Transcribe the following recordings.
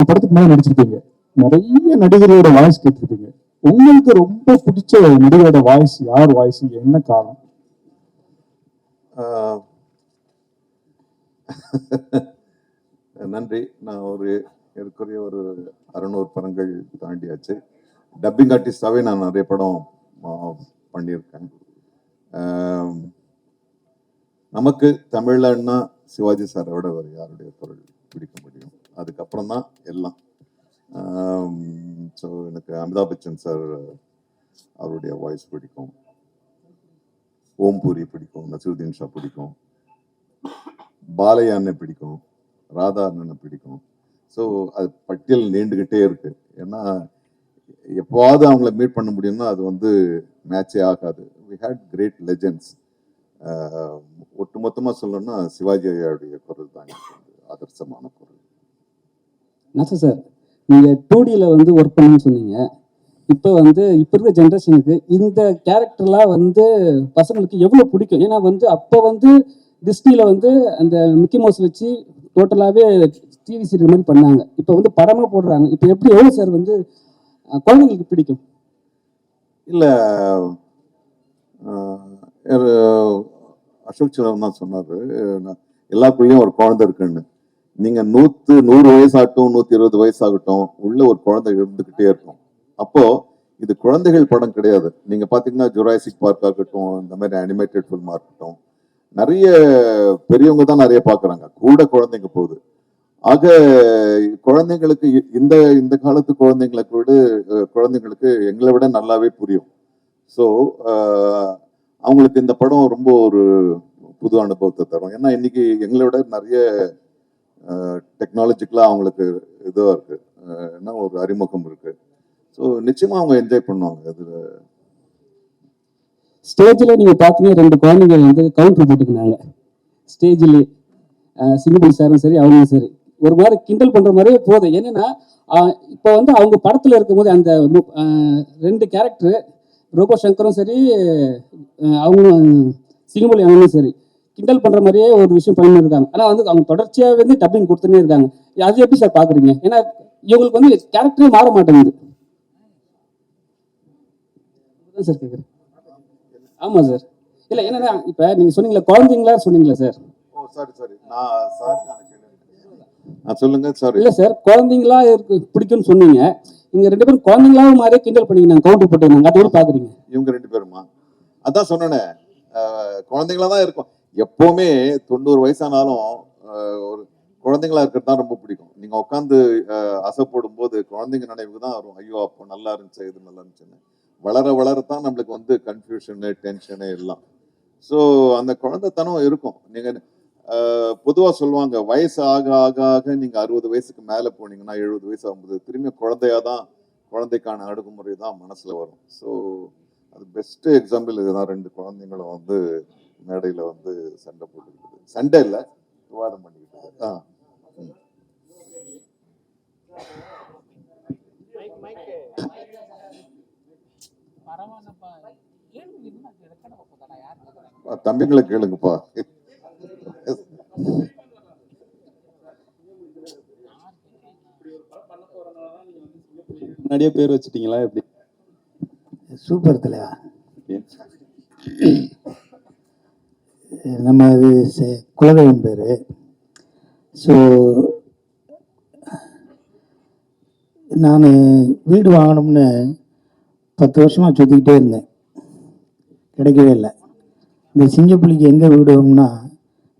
படத்துக்கு மேல நடிச்சிருப்பீங்க, நிறைய நடிகரோட வாய்ஸ் கேட்டிருப்பீங்க. உங்களுக்கு ரொம்ப பிடிச்ச நடிகரோட வாய்ஸ் யார் வாய்ஸ், என்ன காரணம்? நன்றி. நான் ஏற்கனவே ஒரு 600 படங்கள் தாண்டியாச்சு. டப்பிங் ஆர்டிஸ்டாகவே நான் நிறைய படம் பண்ணியிருக்கேன். நமக்கு தமிழ்லன்னா சிவாஜி சாரை விட வேறு யாருடைய குரல் பிடிக்க முடியும்? அதுக்கப்புறம் தான் எல்லாம். ஸோ எனக்கு அமிதாப் பச்சன் சார் அவருடைய வாய்ஸ் பிடிக்கும், ஓம்பூரி பிடிக்கும், நசீருதீன் ஷா பிடிக்கும், பாலையா அண்ணன் பிடிக்கும், ராதா அண்ணனை பிடிக்கும். ஸோ அது பட்டியல் நீண்டுகிட்டே இருக்கு. ஏன்னா எப்போவாவது அவங்கள மீட் பண்ண முடியும்னா அது வந்து மேட்சே ஆகாது. We had great legends. ஒட்டுமொத்தமாக சொல்லணும்னா சிவாஜி ஐயாவுடைய குரல் தான் ஆதர்சமான குரல். நசர் சார், நீங்கள் 2Dயில் வந்து ஒர்க் பண்ணணும்னு சொன்னீங்க. இப்போ வந்து இப்போ இருக்கிற ஜென்ரேஷனுக்கு இந்த கேரக்டர்லாம் வந்து பசங்களுக்கு எவ்வளோ பிடிக்கும்? ஏன்னா வந்து அப்போ வந்து டிஸ்னியில் வந்து அந்த மிக்கி மவுஸ் வச்சு டோட்டலாகவே டிவி சீரியல் மாதிரி பண்ணாங்க. இப்போ வந்து படமாக போடுறாங்க. இப்போ எப்படி எவ்வளோ சார் வந்து குழந்தைங்களுக்கு பிடிக்கும்? இல்லை, அசோக் சிவன் தான் சொன்னார், எல்லாருக்குள்ளேயும் ஒரு குழந்தை இருக்குன்னு. நீங்க 100 வயசாகட்டும், 120 வயசாகட்டும், உள்ள ஒரு குழந்தை இருந்துகிட்டே இருக்கும். அப்போ இது குழந்தைகள் படம் கிடையாது. நீங்க பாத்தீங்கன்னா ஜுராசிக் பார்க் ஆகட்டும், இந்த மாதிரி அனிமேட்டட் ஃபில்மா இருக்கட்டும், நிறைய பெரியவங்க தான் நிறைய பாக்குறாங்க, கூட குழந்தைங்க போகுது. ஆக குழந்தைங்களுக்கு இந்த இந்த காலத்து குழந்தைங்களுக்கு எங்களை விட நல்லாவே புரியும். ஸோ அவங்களுக்கு இந்த படம் ரொம்ப ஒரு புது அனுபவத்தை தரும். ஏன்னா இன்னைக்கு எங்களை விட நிறைய டெக்னாலஜிக்கலா அவங்களுக்கு இதுவா இருக்கு, என்ன ஒரு அறிமுகம் இருக்கு. ஸோ நிச்சயமா அவங்க என்ஜாய் பண்ணுவாங்க. அதுல ஸ்டேஜ்ல நீங்க பாத்தீங்கன்னா 2 குழந்தைங்க வந்து கவுண்டர் போட்டுக்கினாங்க ஸ்டேஜ்லயே. சிங்கிள் சாரும் சரி அவங்களும் சரி ஒரு மாதிரி கிண்டல் பண்ற மாதிரியே போதும். என்னன்னா இப்போ வந்து அவங்க படத்துல இருக்கும்போது அந்த 2 கேரக்டர் ரோபோ சங்கரும் சரி அவங்களும் சிங்கமொழி அவங்களும் சரி கிண்டல் பண்ற மாதிரியே ஒரு விஷயம் பண்ணி இருக்காங்க. ஆனா வந்து அவங்க தொடர்ச்சியாக வந்து டப்பிங் கொடுத்துனே இருக்காங்க. அது எப்படி சார் பாக்குறீங்க? ஏன்னா இவங்களுக்கு வந்து கேரக்டரே மாற மாட்டேங்குது சார் கேக்குறேன். ஆமா சார். இல்ல என்னன்னா இப்ப நீங்க சொன்னீங்களா குழந்தைங்களா சொன்னீங்களா சார்? சொல்லுங்க சார். இல்ல சார், குழந்தைங்களா பிடிக்கும்னு சொன்னீங்க. நீங்க 2 பேரும் குழந்தைங்களாவும் மாதிரியே கிண்டல் பண்ணிங்க, கவுண்டர் போட்டுருந்தாங்க. அது எப்படி பாக்குறீங்க? இவங்க 2 பேருமா? அதான் சொன்னேனே, குழந்தைங்களா தான் இருக்கும் எப்பவுமே. 90 வயசானாலும் ஒரு குழந்தைங்களா இருக்கிறது தான் ரொம்ப பிடிக்கும். நீங்க உட்காந்து அசை போடும் போது குழந்தைங்க நினைவுக்கு தான் வரும். ஐயோ அப்போ நல்லா இருந்துச்சு, இது நல்லா இருந்துச்சுன்னு. வளர வளரத்தான் நம்மளுக்கு வந்து கன்ஃபியூஷனு, டென்ஷனு எல்லாம். ஸோ அந்த குழந்தைத்தனம் இருக்கும். நீங்க பொதுவா சொல்லுவாங்க, வயசு ஆக ஆக ஆக நீங்க 60 வயசுக்கு மேல போனீங்கன்னா 70 வயசு ஆகும்போது திரும்பி குழந்தையாதான், குழந்தைக்கான அணுகுமுறை தான் மனசுல வரும். ஸோ அது பெஸ்ட் எக்ஸாம்பிள் இதுதான். 2 குழந்தைங்களும் வந்து மேடையில வந்து சண்டை போட்டுக்கிட்டு, சண்டை இல்லை விவாதம் பண்ணிக்கிட்டு. தம்பிங்களை கேளுங்கப்பா. நிறைய பேர் வச்சுட்டீங்களா எப்படி? சூப்பர் தலைவா. நம்ம இது குலதெய்வம் பேர். ஸோ நான் வீடு வாங்கணும்னு 10 வருஷமாக சுற்றிக்கிட்டே இருந்தேன், கிடைக்கவே இல்லை. இந்த சிங்கப்புலிக்கு எங்கே வீடு வாங்கணும்னா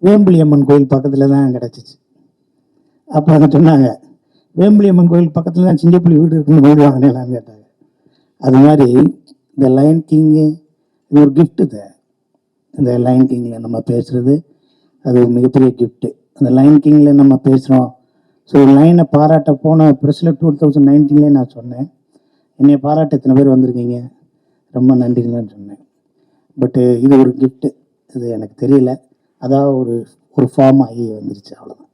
வேம்புலி அம்மன் கோயில் பக்கத்தில் தான் கிடச்சிச்சு. அப்போ அதை சொன்னாங்க, வேம்புலி அம்மன் கோயில் பக்கத்தில் தான் சிங்கப்புலி வீடு இருக்குன்னு வீடு வாங்கினேலான்னு கேட்டாங்க. அது மாதிரி இந்த லயன் கிங்கு இது ஒரு கிஃப்ட்டு தான். இந்த லயன் கிங்கில் நம்ம பேசுகிறது அது ஒரு மிகப்பெரிய கிஃப்ட்டு. அந்த லயன் கிங்கில் நம்ம பேசுகிறோம். ஸோ லைனை பாராட்ட போன ப்ரெஸ்ஸில் 2019 நான் சொன்னேன், என்னை பாராட்ட இத்தனை பேர் வந்திருக்கீங்க, ரொம்ப நன்றிங்கன்னு சொன்னேன். பட்டு இது ஒரு கிஃப்ட்டு, இது எனக்கு தெரியல, அதாவது ஒரு ஃபார்ம் ஆகி வந்துருச்சு, அவ்வளோதான்.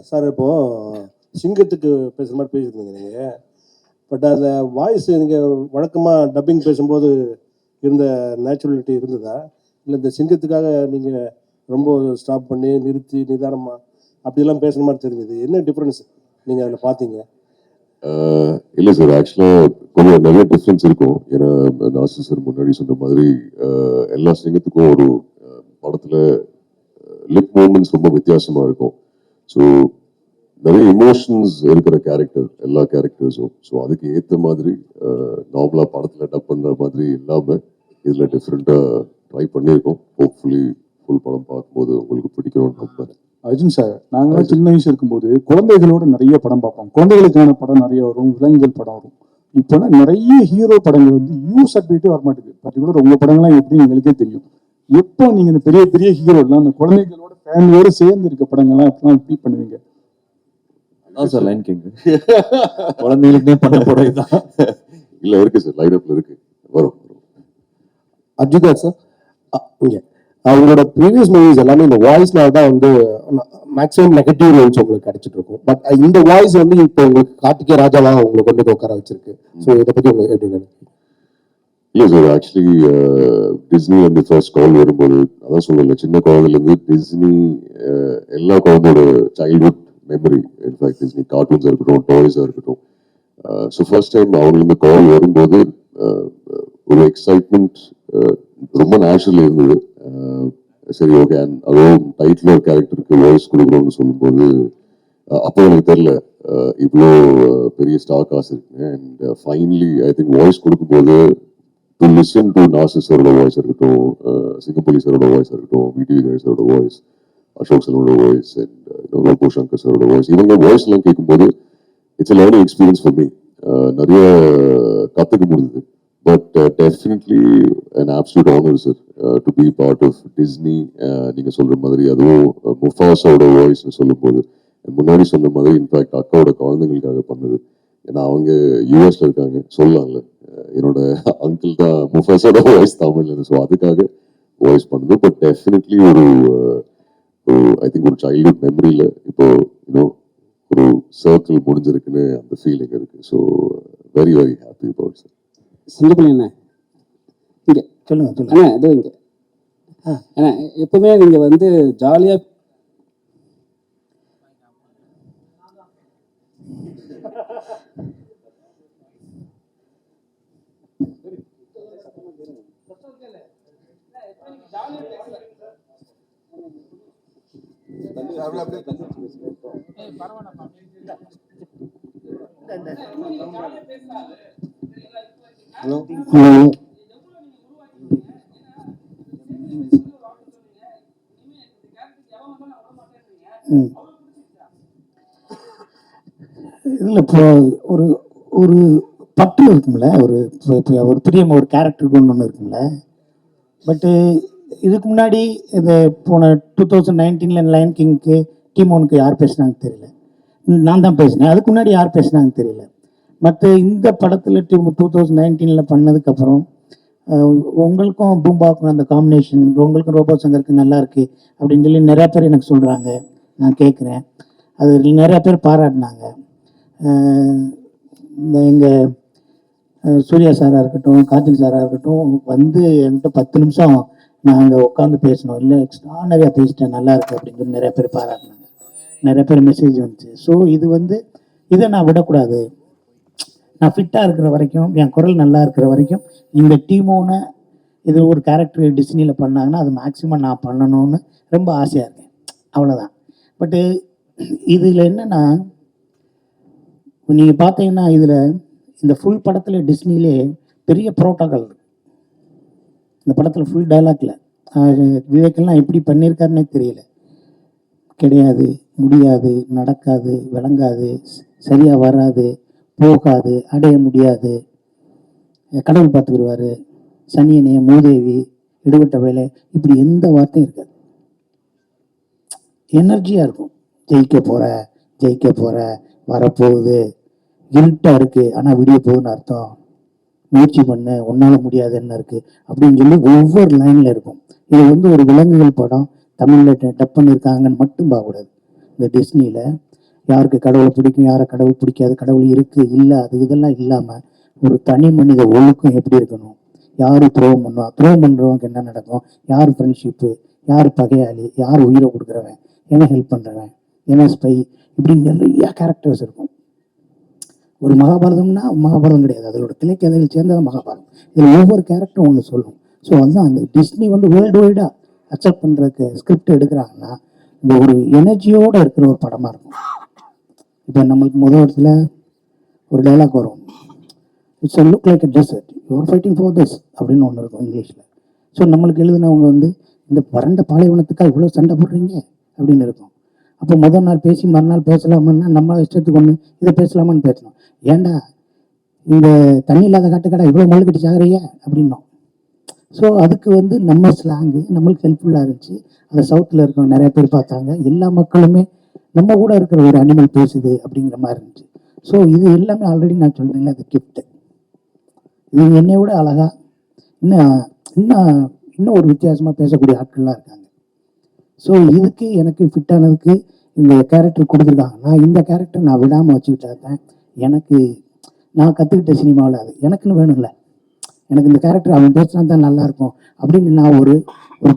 சார் இப்போது சிங்கத்துக்கு பேசுகிற மாதிரி பேசியிருந்தீங்க நீங்கள். பட் அந்த வாய்ஸ் நீங்கள் வழக்கமாக டப்பிங் பேசும்போது இருந்த நேச்சுரலிட்டி இருந்ததா, இல்லை இந்த சிங்கத்துக்காக நீங்கள் ரொம்ப ஸ்டாப் பண்ணி நிறுத்தி நிதானமாக அப்படிலாம் பேசுகிற மாதிரி தெரிஞ்சது. என்ன டிஃப்ரென்ஸ் நீங்கள் அதில் பார்த்தீங்க? இல்லை சார், ஆக்சுவலாக கொஞ்சம் நிறைய டிஃப்ரென்ஸ் இருக்கும். ஏன்னா நாசர் சார் முன்னாடி சொன்ன மாதிரி எல்லா சிங்கத்துக்கும் ஒரு படத்தில் லிப் மூமெண்ட்ஸ் ரொம்ப வித்தியாசமாக இருக்கும். ஸோ நிறைய எமோஷன்ஸ் இருக்கிற கேரக்டர் எல்லா கேரக்டர்ஸும். ஸோ அதுக்கு ஏற்ற மாதிரி நார்மலாக படத்தில் டப் பண்ணுற மாதிரி இல்லாமல் இதில் டிஃப்ரெண்ட்டாக ட்ரை பண்ணியிருக்கோம். ஹோப்ஃபுல்லி ஃபுல் படம் பார்க்கும்போது உங்களுக்கு பிடிக்கணும்னு நம்புறேன். அர்ஜுன் சார், நாங்களாம் சின்ன வயசு இருக்கும்போது குழந்தைகளோட நிறைய படம் பார்ப்போம். குழந்தைகளுக்கான படம் நிறைய வரும், விலங்குகள் படம் வரும். இப்போனா நிறைய ஹீரோ படங்கள் வந்து யூஸ் சர்டிஃபிகேட்டே வரமாட்டேங்குது. பர்டிகுலர் உங்க படங்கள்லாம் எப்படி எங்களுக்கே தெரியும். எப்போ நீங்க இந்த பெரிய பெரிய ஹீரோ எல்லாம் அந்த குழந்தைகளோட ஃபேமிலியோட சேர்ந்து இருக்க படங்கள்லாம் எப்பலாம் எப்படி பண்ணுவீங்க? அதான் சார் லைன் கிங் குழந்தைகளுக்குனே பண்ண படம் இதுதான். இல்லை இருக்கு சார், லைன் அப்ல இருக்கு, வரும். அர்ஜுன் சார், இங்கே அவங்களோட ப்ரீவியஸ் மூவிஸ் எல்லாமே இந்த வாய்ஸ்னால தான் வந்து மேக்ஸிமம் நெகட்டிவ் ரோல்ஸ் உங்களுக்கு கிடைச்சிட்டு இருக்கும். பட் இந்த வாய்ஸ் வந்து இப்போ உங்களுக்கு கார்த்திகே ராஜாலாம் உங்களுக்கு வந்து உட்கார வச்சிருக்கு. ஸோ இதை பற்றி உங்களுக்கு எப்படி நினைக்கிறீங்க? இல்லை சார், ஆக்சுவலி டிஸ்னி வந்து ஃபர்ஸ்ட் கால் வரும்போது அதான் சொல்லல, சின்ன குழந்தைலேருந்து டிஸ்னி எல்லா குழந்தையோட சைல்ட்ஹுட் மெமரி. இன்ஃபேக்ட் டிஸ்னி கார்ட்டூன்ஸாக இருக்கட்டும், டாய்ஸாக இருக்கட்டும். ஸோ ஃபர்ஸ்ட் டைம் அவங்களுக்கு கால் வரும்போது ஒரு எக்ஸைட்மெண்ட் ரொம்ப நேச்சுரல் இருந்தது. சரி, ஓகே. அண்ட் அதுவும் டைட்டில் ஒரு கேரக்டருக்கு வாய்ஸ் கொடுக்குறோம்னு சொல்லும்போது அப்போ எனக்கு தெரியல இவ்வளோ பெரிய ஸ்டார் காசு இருக்கு. And finally I think voice கொடுக்கும்போது டு லிசன் டு நாசர் சாரோட வாய்ஸ் இருக்கட்டும், சிங்கப்பள்ளி சாரோட வாய்ஸ் இருக்கட்டும், விடிவி கணேஷ் சாரோட வாய்ஸ், அசோக் சலோட வாய்ஸ், அண்ட் லோகோ சங்கர் சாரோட வாய்ஸ், இவங்க வாய்ஸ் எல்லாம் கேட்கும்போது it's learning experience for me. நிறைய கற்றுக்க முடியுது. But definitely an absolute honor sir to be part of Disney. நீங்க சொல்ற மாதிரி அதுவும் முஃபாஸோட வாய்ஸ்னு சொல்லும்போது முன்னாடி சொன்ன மாதிரி இன்ஃபேக்ட் அக்காவோட குழந்தைங்களுக்காக பண்ணது. ஏன்னா அவங்க யூஎஸ்ல இருக்காங்க, சொல்லலாம்ல, என்னோட அங்கிள் தான் முஃபாஸோட வாய்ஸ் தமிழ்ல. ஸோ அதுக்காக வாய்ஸ் பண்ணுது. பட் டெஃபினெட்லி ஒரு ஐ திங்க் ஒரு சைல்ட்ஹுட் மெமரியில இப்போ இன்னும் ஒரு சர்க்கிள் முடிஞ்சிருக்குன்னு அந்த ஃபீலிங் இருக்கு. So very very happy about sir. Singampuli அண்ணா இங்கே சொல்லுங்க அண்ணா, இதோ இங்கே அண்ணா, எப்பவுமே நீங்க வந்து ஜாலியா ஹலோ இல்லை, இப்போ ஒரு ஒரு பற்று இருக்கும்ல, ஒரு பெரிய ஒரு கேரக்டருக்கு ஒன்று இருக்கும்ல. பட்டு இதுக்கு முன்னாடி இந்த போன 2019 லைன் கிங்க்கு டீமோனுக்கு யார் பேசுனாங்க தெரியல, நான் தான் பேசினேன். அதுக்கு முன்னாடி யார் பேசுனாங்க தெரியல. மற்ற இந்த படத்தில் 2019 பண்ணதுக்கப்புறம் உங்களுக்கும் பூம்பாவுக்கும் அந்த காம்பினேஷன், உங்களுக்கும் ரோபோ சங்கருக்கு நல்லா இருக்கு அப்படின்னு சொல்லி நிறையா பேர் எனக்கு சொல்கிறாங்க. நான் கேட்குறேன், அது நிறையா பேர் பாராட்டினாங்க. இந்த எங்கள் சூர்யா சாராக இருக்கட்டும், கார்த்திக் சாராக இருக்கட்டும், வந்து என்கிட்ட 10 நிமிஷம் நாங்கள் உட்காந்து பேசினோம். இல்லை எக்ஸ்ட்ரானரியாக பேசிட்டேன், நல்லா இருக்கு அப்படின்னு சொல்லி நிறைய பேர் பாராட்டினாங்க. நிறைய பேர் மெசேஜ் வந்துச்சு. ஸோ இது வந்து இதை நான் விடக்கூடாது. நான் ஃபிட்டாக இருக்கிற வரைக்கும், என் குரல் நல்லா இருக்கிற வரைக்கும், இந்த டீமோன இது ஒரு கேரக்டர் டிஸ்னியில் பண்ணாங்கன்னா அது மேக்ஸிமம் நான் பண்ணணும்னு ரொம்ப ஆசையாக இருக்கேன். அவ்வளோதான். பட்டு இதில் என்னென்னா, நீங்கள் பார்த்தீங்கன்னா இதில் இந்த ஃபுல் படத்தில் டிஸ்னிலே பெரிய புரோட்டோகால். இந்த படத்தில் ஃபுல் டைலாக்ல விவேக்கெல்லாம் எப்படி பண்ணியிருக்காருன்னே தெரியல. கிடையாது, முடியாது, நடக்காது, விளங்காது, சரியாக வராது, போகாது, அடைய முடியாது, கடவுள் பார்த்துக்குருவார், சனியனே, மூதேவி, எடுபட்ட வேலை, இப்படி எந்த வார்த்தையும் இருக்காது. எனர்ஜியாக இருக்கும். ஜெயிக்க போகிற வரப்போகுது, இருட்டாக இருக்குது ஆனால் விடிய போகுதுன்னு அர்த்தம், முயற்சி பண்ணு, உன்னால் முடியாதுன்னு இருக்குது அப்படின்னு சொல்லி ஒவ்வொரு லைனில் இருக்கும். இது வந்து ஒரு விலங்குகள் படம், தமிழில் டப் பண்ணியிருக்காங்கன்னு மட்டும் பார்க்கக்கூடாது. இந்த டிஸ்னியில் யாருக்கு கடவுளை பிடிக்கும், யாரை கடவுள் பிடிக்காது, கடவுள் இருக்குது இல்லை அது இதெல்லாம் இல்லாமல் ஒரு தனி மனித ஒழுக்கம் எப்படி இருக்கணும், யார் துரோகம் பண்ணுறவங்க என்ன நடக்கும், யார் ஃப்ரெண்ட்ஷிப்பு, யார் பகையாளி, யார் உயிரை கொடுக்குறவன், என்ன ஹெல்ப் பண்ணுறவன், என்ன ஸ்பை, இப்படி நிறைய கேரக்டர்ஸ் இருக்கும். ஒரு மகாபாரதம்னா மகாபாரதம் கிடையாது, அதோட திரைக்கதையில் சேர்ந்தது மகாபாரதம். இதில் ஒவ்வொரு கேரக்டரும் ஒன்று சொல்லும். ஸோ வந்து அந்த டிஸ்னி வந்து வேர்ல்டு வைடாக அக்செப்ட் பண்ணுறதுக்கு ஸ்கிரிப்ட் எடுக்கிறாங்கன்னா இந்த ஒரு எனர்ஜியோடு இருக்கிற ஒரு படமாக இருக்கும். இப்போ நம்மளுக்கு முதல் இடத்துல ஒரு டைலாக் வரும், it's look like a desert you're fighting for this அப்படின்னு ஒன்று இருக்கும் இங்கிலீஷில். ஸோ நம்மளுக்கு எழுதினவங்க வந்து இந்த வறண்ட பாலைவனத்துக்காக இவ்வளோ சண்டை போடுறீங்க அப்படின்னு இருக்கும். அப்போ முதல் நாள் பேசி மறுநாள் பேசலாமான்னா நம்ம இஷ்டத்துக்கு ஒன்று இதை பேசலாமான்னு பேசணும். ஏன்டா இந்த தண்ணி இல்லாத காட்டுக்கடா இவ்வளோ மழை கட்டி சாகுறீங்க அப்படின்னோம். ஸோ அதுக்கு வந்து நம்ம ஸ்லாங்கு நம்மளுக்கு ஹெல்ப்ஃபுல்லாக இருந்துச்சு. அதை சவுத்தில் இருக்கவங்க நிறைய பேர் பார்த்தாங்க. எல்லா மக்களுமே நம்ம கூட இருக்கிற ஒரு அனிமல் பேசுது அப்படிங்கிற மாதிரி இருந்துச்சு. ஸோ இது எல்லாமே ஆல்ரெடி நான் சொல்கிறேன்ல, அது கிஃப்ட்டு. இது என்னை விட அழகாக இன்னும் இன்னும் இன்னும் ஒரு வித்தியாசமாக பேசக்கூடிய ஆட்கள்லாம் இருக்காங்க. ஸோ இதுக்கு எனக்கு ஃபிட்டானதுக்கு இந்த கேரக்டர் கொடுத்துருக்காங்க. நான் இந்த கேரக்டர் நான் விடாமல் வச்சுக்கிட்டா தான் எனக்கு நான் கற்றுக்கிட்ட சினிமாவில் அது எனக்குன்னு வேணும்ல. எனக்கு இந்த கேரக்டர் அவன் பேசினா தான் நல்லாயிருக்கும் அப்படின்னு நான் ஒரு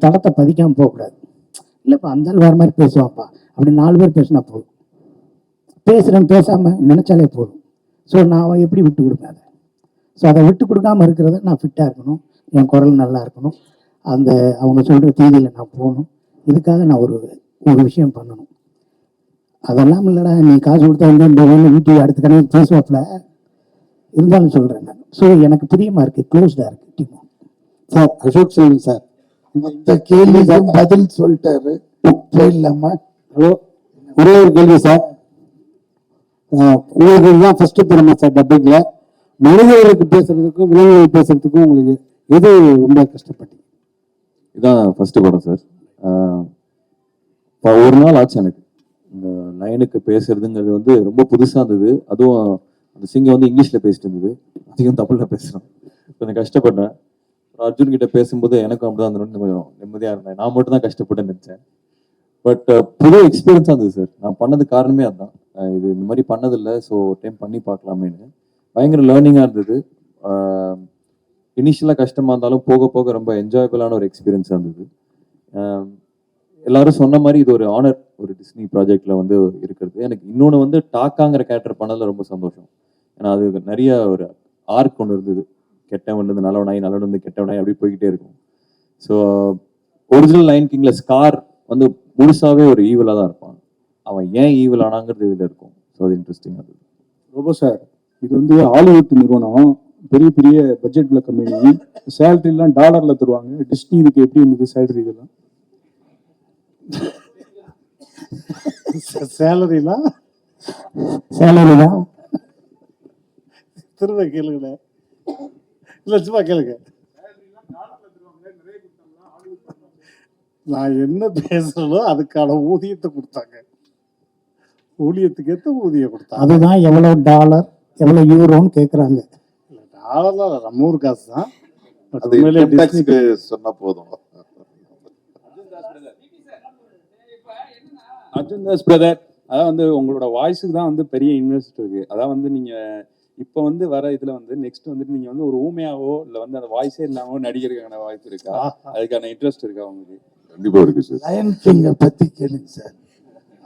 படத்தை பதிக்காமல் போகக்கூடாது. இல்லைப்பா அந்த வேறு மாதிரி பேசுவான்ப்பா அப்படி 4 பேர் பேசினா போதும், பேசுகிறேன் பேசாமல் நினச்சாலே போதும். ஸோ நான் எப்படி விட்டு கொடுப்பேன் அதை? ஸோ அதை விட்டு கொடுக்காமல் இருக்கிறத நான் ஃபிட்டாக இருக்கணும், என் குரல் நல்லா இருக்கணும், அந்த அவங்க சொல்கிற தேதியில் நான் போகணும். இதுக்காக நான் ஒரு விஷயம் பண்ணணும். அதெல்லாம் இல்லைடா நீ காசு கொடுத்தா வந்து இந்த வேலை வீட்டு அடுத்த கணக்கு பேசுவாப்பில் இருந்தாலும் சொல்கிறேன் நான். ஸோ எனக்கு பிரியமாக இருக்குது, க்ளோஸ்டாக இருக்குது team. Sir Ashok Selvan sir இந்த கேள்விக்கு பதில் சொல்லிட்டாரு. இல்லாம ஹலோ, ஒரே ஒரு கேள்வி சார். உங்களுக்கு இதுதான் ஃபர்ஸ்ட் திறமை சார் டப்பிங்ல. மனிதர்களுக்கு பேசுறதுக்கும் விலங்குகள் பேசுறதுக்கும் உங்களுக்கு எது ரொம்ப கஷ்டப்பட்டீங்க? இதான் ஃபர்ஸ்ட் படம் சார். ஒரு நாள் ஆச்சு எனக்கு இந்த லைனுக்கு பேசுறதுங்கிறது வந்து ரொம்ப புதுசா இருந்தது. அதுவும் அந்த சிங்கம் வந்து இங்கிலீஷ்ல பேசிட்டு இருந்தது, அதிகம் தமிழ்ல பேசுறோம். கொஞ்சம் கஷ்டப்பட்டேன். அர்ஜுன் கிட்ட பேசும்போது எனக்கும் அப்படிதான் இருந்தது, கொஞ்சம் நிம்மதியா இருந்தேன். நான் மட்டும் தான் கஷ்டப்பட்டேன்னு நினைச்சேன். பட் புது எக்ஸ்பீரியன்ஸா இருந்தது சார். நான் பண்ணது காரணமே அதுதான், இது இந்த மாதிரி பண்ணதில்லை, ஸோ டைம் பண்ணி பார்க்கலாமேன்னு. பயங்கர லேர்னிங்காக இருந்தது. இனிஷியலாக கஷ்டமாக இருந்தாலும் போக போக ரொம்ப என்ஜாயபிளான ஒரு எக்ஸ்பீரியன்ஸாக இருந்தது. எல்லாரும் சொன்ன மாதிரி இது ஒரு ஆனர், ஒரு டிஸ்னி ப்ராஜெக்ட்ல வந்து இருக்கிறது. எனக்கு இன்னொன்று வந்து டாக்காங்கிற கேரக்டர் பண்ணதில் ரொம்ப சந்தோஷம். ஏன்னா அது நிறைய ஒரு ஆர்க் ஒன்று இருந்தது, கெட்டவன் வந்து நல்லவனாய், நல்லவன் வந்து கெட்டவனாய் அப்படி போய்கிட்டே இருக்கும். ஸோ ஒரிஜினல் லைன் கிங்ல ஸ்கார் வந்து முழுசாவே ஒரு ஈவலாக தான் இருப்பான். அவன் ஏன் ஈவல் ஆனாங்கிறது இதில் இருக்கும். ஸோ அது இன்ட்ரெஸ்டிங்காக இருந்தது. ரொம்ப சார், இது வந்து ஹாலிவுட் நிறுவனம், பெரிய பெரிய பட்ஜெட்ல கம்பெனி, சேலரி எல்லாம் டாலர்ல தருவாங்க. டிஸ்னி இதுக்கு எப்படி இருந்தது சேலரி? இதெல்லாம் சேலரிலாம் சேலரிதான் திரும்ப கேளுங்க, இல்லை சும்மா கேளுங்க. நான் என்ன பேசுறதோ அதுக்கான ஊதியத்தை கொடுத்தாங்க, ஊழியத்துக்கு ஏற்ற ஊதியம் கொடுத்தாங்க. அதுதான் எவ்வளோ டாலர் எவ்வளோ யூரோன்னு கேட்குறாங்க. டாலர்லாம் நம்ம ஊர் காசு தான். அது income tax-க்கு சொன்னா போதும். அர்ஜுன் தாஸ் பிரதர், அதான் வந்து உங்களோட வாய்ஸுக்கு தான் வந்து பெரிய இன்வெஸ்ட் இருக்கு. அதான் வந்து நீங்க இப்போ வந்து வர இதுல வந்து நெக்ஸ்ட் வந்துட்டு நீங்க வந்து ஒரு ஊமையாவோ இல்லை வந்து அந்த வாய்ஸே இல்லாம நடிக்கிறதுக்கான வாய்ப்பு இருக்கா? அதுக்கான இன்ட்ரெஸ்ட் இருக்கா உங்களுக்கு? கண்டிப்பா இருக்கு சார். லயன் கிங்கை பற்றி கேளுங்க சார்.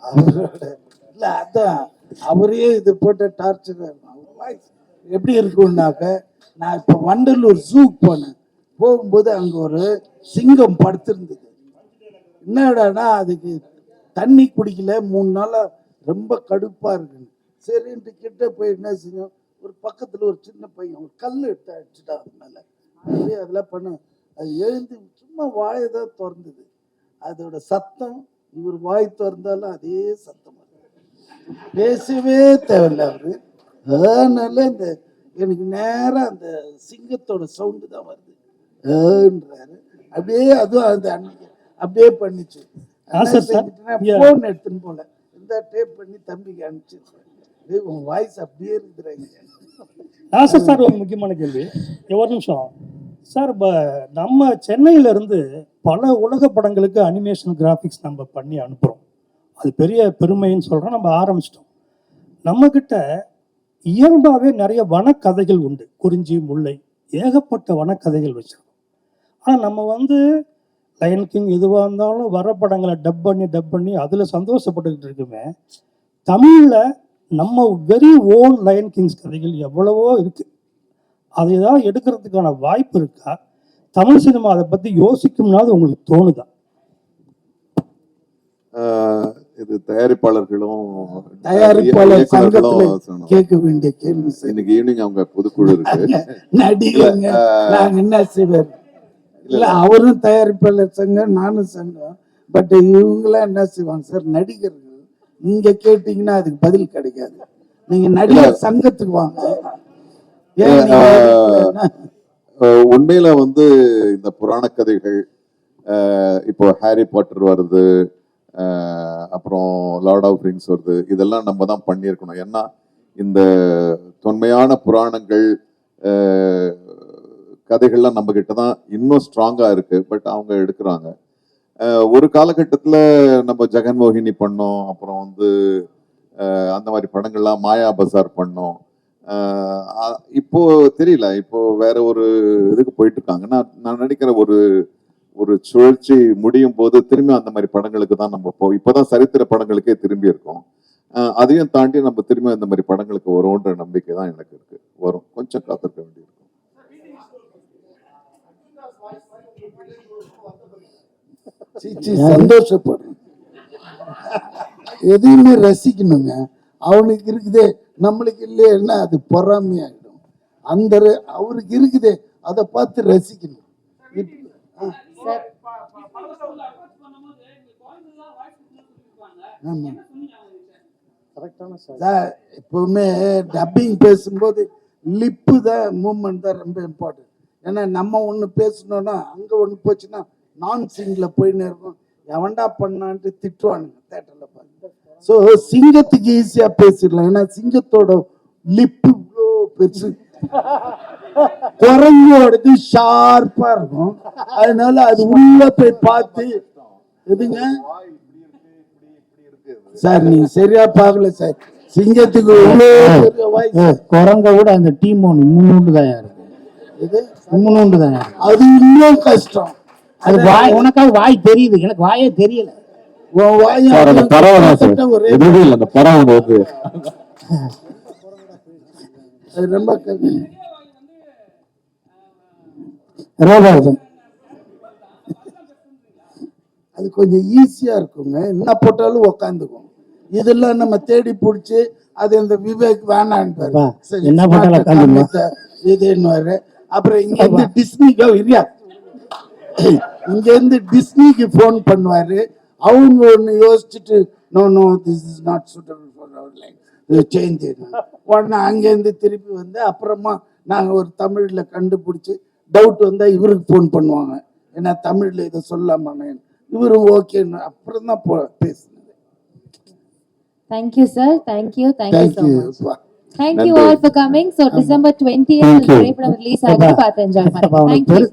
அவரோட இல்லை அதான் அவரே இது போட்ட டார்ச்சர் வாய்ஸ் எப்படி இருக்குன்னாக்க, நான் இப்போ வண்டலூர் ஜூக்கு போனேன். போகும்போது அங்கே ஒரு சிங்கம் படுத்திருந்தது. என்னடானா அதுக்கு தண்ணி குடிக்கல 3 நாளாக, ரொம்ப கடுப்பாக இருக்குன்னு. சரின்ட்டு கிட்ட போய் என்ன செஞ்சோம், ஒரு பக்கத்தில் ஒரு சின்ன பையன் ஒரு கல் எடுத்து அடிச்சுட்டா அது மேலே. அப்படியே அதெல்லாம் பண்ண அது எழுந்து சும்மா வாயை தான் திறந்தது. அதோட சத்தம் இவர் வாய் திறந்தாலும் அதே சத்தம், பேசவே தேவையில்லை அவரு. அதனால இந்த எனக்கு நேரம் அந்த சிங்கத்தோட சவுண்டு தான் வருது ஏன்றாரு. அப்படியே அதுவும் அந்த அன்னைக்கு அப்படியே பண்ணிச்சு. போன் எடுத்துன்னு போல இந்த டேப் பண்ணி தம்பிக்கு அனுப்பிச்சிருக்கேன். உன் வாய்ஸ் அப்படியே இருக்குறாங்க. சார் ஒரு முக்கியமான கேள்வி, ஒரு நிமிஷம் சார். இப்போ நம்ம சென்னையிலேருந்து பல உலக படங்களுக்கு அனிமேஷன் கிராஃபிக்ஸ் நம்ம பண்ணி அனுப்புகிறோம். அது பெரிய பெருமைன்னு சொல்கிறோம். நம்ம ஆரம்பிச்சிட்டோம். நம்மக்கிட்ட இயல்பாகவே நிறைய வனக்கதைகள் உண்டு, குறிஞ்சி முல்லை ஏகப்பட்ட வனக்கதைகள் வச்சுருக்கோம். ஆனால் நம்ம வந்து லயன் கிங் எதுவாக இருந்தாலும் வர படங்களை டப் பண்ணி அதில் சந்தோஷப்பட்டுக்கிட்டு இருக்குமே. தமிழில் நம்ம வெரி ஓன் லயன் கிங்ஸ் கதைகள் எவ்வளவோ இருக்குது. அதை ஏதாவது எடுக்கிறதுக்கான வாய்ப்பு இருக்கா? தமிழ் சினிமா அதை பற்றி யோசிக்கும்னாவது உங்களுக்கு தோணுதா? இது தயாரிப்பாளர்களும் தயாரிப்பாளர் இயக்குனர்களும் சங்கத்துல சொல்லணும். கேட்க வேண்டிய கேள்வி சார். இன்னைக்கு ஈவினிங் அவங்க பொதுக்குழு இருக்கு. நடிகங்க நாங்க என்ன செய்வார்? இல்ல அவரும் தயாரிப்பாளர் சங்கம், நானும் சங்கம். பட் இவங்களாம் என்ன செய்வாங்க சார்? நடிகர்கள் நீங்க கேட்டீங்கன்னா அதுக்கு பதில் கிடைக்காது. நீங்க நடிகர் சங்கத்துக்கு வாங்க. ஏன் நீங்க என்ன? உண்மையில வந்து இந்த புராண கதைகள், இப்போ ஹாரி பாட்டர் வருது, அப்புறம் லார்ட் ஆஃப் ரிங்ஸ் வருது, இதெல்லாம் நம்ம தான் பண்ணியிருக்கணும். ஏன்னா இந்த தொன்மையான புராணங்கள் கதைகள்லாம் நம்ம கிட்ட தான் இன்னும் ஸ்ட்ராங்கா இருக்கு. பட் அவங்க எடுக்கிறாங்க. ஒரு காலகட்டத்தில் நம்ம ஜெகன்மோகினி பண்ணோம், அப்புறம் வந்து அந்த மாதிரி படங்கள்லாம், மாயா பஜார் பண்ணோம். இப்போ தெரியல, இப்போ வேற ஒரு இதுக்கு போயிட்டு இருக்காங்க. நான் நினைக்கிறேன் ஒரு சுழற்சி முடியும் போது திரும்பி அந்த மாதிரி படங்களுக்கு தான் நம்ம இப்போதான் சரித்திர படங்களுக்கே திரும்பி இருக்கோம். அதையும் தாண்டி நம்ம திரும்பி அந்த மாதிரி படங்களுக்கு வரும்ன்ற நம்பிக்கை தான் எனக்கு இருக்கு. வரும், கொஞ்சம் காத்திருக்க வேண்டியிருக்கும். சந்தோஷப்படும். எதையுமே ரசிக்கணுங்க. அவனுக்கு இருக்குதே நம்மளுக்கு இல்லைன்னா அது பொறாமையாயிடும். அந்த அவருக்கு இருக்குதே அதை பார்த்து ரசிக்கணும். எப்பவுமே டப்பிங் பேசும்போது லிப்பு தான் மூமெண்ட் தான் ரொம்ப இம்பார்ட்டன்ட். ஏன்னா நம்ம ஒன்று பேசணும்னா அங்கே ஒன்று போச்சுன்னா நான் சிங்ல போயின்னு இருக்கும். எவன்டா பண்ணான்ட்டு திட்டுவானுங்க தேட்டர்ல பார்த்து. ஸோ சிங்கத்துக்கு ஈஸியா பேசிடலாம். ஏன்னா சிங்கத்தோட லிப்பு இவ்வளோ பெருசு, குரங்கோடது ஷார்ப்பா இருக்கும். அதனால அது உள்ள போய் பார்த்து எதுங்க சார் நீங்க சரியா பார்க்கல சார். சிங்கத்துக்கு குரங்க விட அந்த டீம் ஒன்று முன்னூண்டு தான் இருக்கு. இது முன்னூண்டு தான், அது இன்னும் கஷ்டம். அது வாய், உனக்காக வாய் தெரியுது, எனக்கு வாயே தெரியல. அந்த பறவை ரொம்ப ரோபாதம் அது கொஞ்சம் ஈஸியா இருக்குங்க. என்ன போட்டாலும் உக்காந்துக்கும். இதெல்லாம் நம்ம தேடி பிடிச்சி அது இந்த விவேக் வேணான்னு என்ன போட்டாலும் இதுன்னு. அப்புறம் இங்க இருந்து டிஸ்னிக்கா இல்லையா, இங்க இருந்து டிஸ்னிக்கு போன் பண்ணுவாரு. அவங்க ஒண்ணு யோசிச்சுட்டு no no this is not suitable for our life change. உடனே அங்கேருந்து திருப்பி வந்து அப்புறமா நாங்கள் ஒரு தமிழில் கண்டுபிடிச்சி டவுட் வந்தால் இவருக்கு ஃபோன் பண்ணுவாங்க. ஏன்னா தமிழில் இதை சொல்லாம இவரும் ஓகேன்னு அப்புறம் தான் பேசுனது. Thank you, sir. Thank you so much. Thank you நன்றி. all for coming. So December 20th, திரைப்படம் ரிலீஸ் ஆகுது, பார்த்து என்ஜாய் பண்ணுங்க. Thank you.